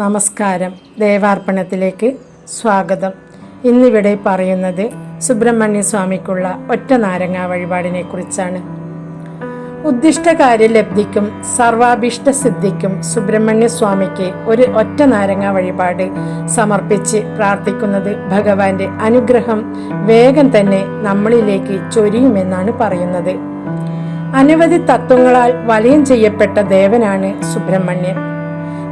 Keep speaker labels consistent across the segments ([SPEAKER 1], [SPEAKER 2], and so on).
[SPEAKER 1] നമസ്കാരം. ദേവാർപ്പണത്തിലേക്ക് സ്വാഗതം. ഇന്നിവിടെ പറയുന്നത് സുബ്രഹ്മണ്യ സ്വാമിക്കുള്ള ഒറ്റ നാരങ്ങ വഴിപാടിനെ കുറിച്ചാണ്. ഉദ്ദിഷ്ടകാര്യലബ്ധിക്കും സർവാഭീഷ്ട സിദ്ധിക്കും സുബ്രഹ്മണ്യ സ്വാമിക്ക് ഒരു ഒറ്റ നാരങ്ങ വഴിപാട് സമർപ്പിച്ച് പ്രാർത്ഥിക്കുന്നത് ഭഗവാന്റെ അനുഗ്രഹം വേഗം തന്നെ നമ്മളിലേക്ക് ചൊരിയുമെന്നാണ് പറയുന്നത്. അനവധി തത്വങ്ങളാൽ വലയം ചെയ്യപ്പെട്ട ദേവനാണ് സുബ്രഹ്മണ്യൻ.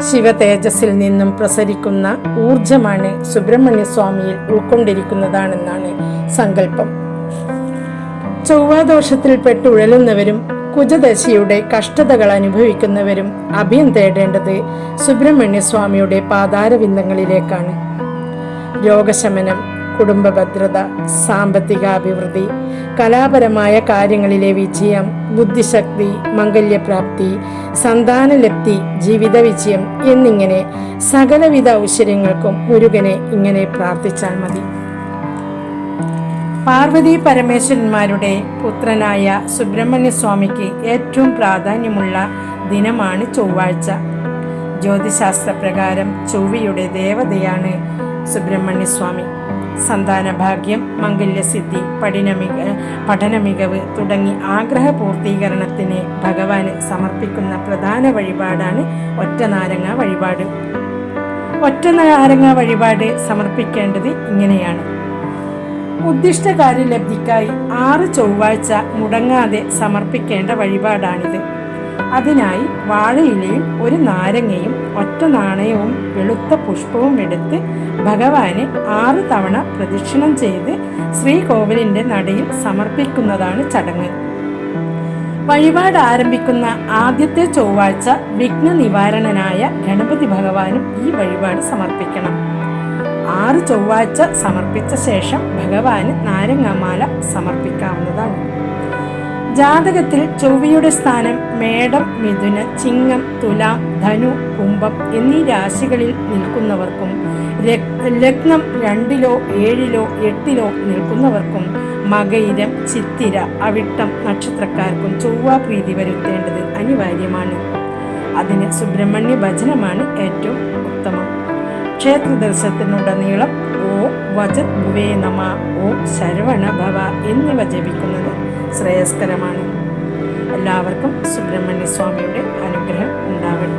[SPEAKER 1] ശിവ തേജസ്സിൽ നിന്നും പ്രസരിക്കുന്ന ഊർജമാണ് സുബ്രഹ്മണ്യ സ്വാമിയിൽ ഉൾക്കൊണ്ടിരിക്കുന്നതാണെന്നാണ് സങ്കല്പം. ചൊവ്വാദോഷത്തിൽപ്പെട്ട് ഉഴലുന്നവരും കുജദശയുടെ കഷ്ടതകൾ അനുഭവിക്കുന്നവരും അഭയം തേടേണ്ടത് സുബ്രഹ്മണ്യ സ്വാമിയുടെ പാതാരവിന്ദങ്ങളിലേക്കാണ്. രോഗശമനം, കുടുംബ ഭദ്രത, സാമ്പത്തികാഭിവൃദ്ധി, കലാപരമായ കാര്യങ്ങളിലെ വിജയം, ബുദ്ധിശക്തി, മംഗല്യപ്രാപ്തി, സന്താനലബ്ധി, ജീവിത വിജയം എന്നിങ്ങനെ സകലവിധ ഐശ്വര്യങ്ങൾക്കും മുരുകനെ ഇങ്ങനെ പ്രാർത്ഥിച്ചാൽ മതി. പാർവതി പരമേശ്വരന്മാരുടെ പുത്രനായ സുബ്രഹ്മണ്യ സ്വാമിക്ക് ഏറ്റവും പ്രാധാന്യമുള്ള ദിനമാണ് ചൊവ്വാഴ്ച. ജ്യോതിശാസ്ത്രപ്രകാരം ചൊവ്വയുടെ ദേവതയാണ് സുബ്രഹ്മണ്യ സ്വാമി. സന്താനഭാഗ്യം, മംഗല്യസിദ്ധി, പഠന മികവ് തുടങ്ങി ആഗ്രഹ പൂർത്തീകരണത്തിന് ഭഗവാന് സമർപ്പിക്കുന്ന പ്രധാന വഴിപാടാണ് ഒറ്റ നാരങ്ങ വഴിപാട്. ഒറ്റ നാരങ്ങ വഴിപാട് സമർപ്പിക്കേണ്ടത് ഇങ്ങനെയാണ്. ഉദ്ദിഷ്ടകാര്യലബ്ധിക്കായി 6 ചൊവ്വാഴ്ച മുടങ്ങാതെ സമർപ്പിക്കേണ്ട വഴിപാടാണിത്. അതിനായി വാഴയിലയും ഒരു നാരങ്ങയും ഒറ്റ നാണയവും വെളുത്ത പുഷ്പവും എടുത്ത് ഭഗവാനെ 6 തവണ പ്രദക്ഷിണം ചെയ്ത് ശ്രീകോവിലിന്റെ നടയിൽ സമർപ്പിക്കുന്നതാണ് ചടങ്ങ്. വഴിപാട് ആരംഭിക്കുന്ന ആദ്യത്തെ ചൊവ്വാഴ്ച വിഘ്ന നിവാരണനായ ഗണപതി ഭഗവാനും ഈ വഴിപാട് സമർപ്പിക്കണം. 6 ചൊവ്വാഴ്ച സമർപ്പിച്ച ശേഷം ഭഗവാന് നാരങ്ങാമാല സമർപ്പിക്കാവുന്നതാണ്. ജാതകത്തിൽ ചൊവ്വയുടെ സ്ഥാനം മേടം, മിഥുന, ചിങ്ങം, തുലാം, ധനു, കുംഭം എന്നീ രാശികളിൽ നിൽക്കുന്നവർക്കും ലഗ്നം 2-ലോ 7-ലോ 8-ലോ നിൽക്കുന്നവർക്കും മകയിരം, ചിത്തിര, അവിട്ടം നക്ഷത്രക്കാർക്കും ചൊവ്വാപ്രീതി വരുത്തേണ്ടത് അനിവാര്യമാണ്. അതിന് സുബ്രഹ്മണ്യ ഭജനമാണ് ഏറ്റവും ഉത്തമം. ക്ഷേത്ര ദർശനത്തിനുടനീളം ഓം വജത് ഭുവേ നമ, ഓം ശരവണ ഭവ എന്നിവ ജപിക്കുന്നത് ശ്രേയസ്കരമാണ്. എല്ലാവർക്കും സുബ്രഹ്മണ്യ സ്വാമിയുടെ അനുഗ്രഹം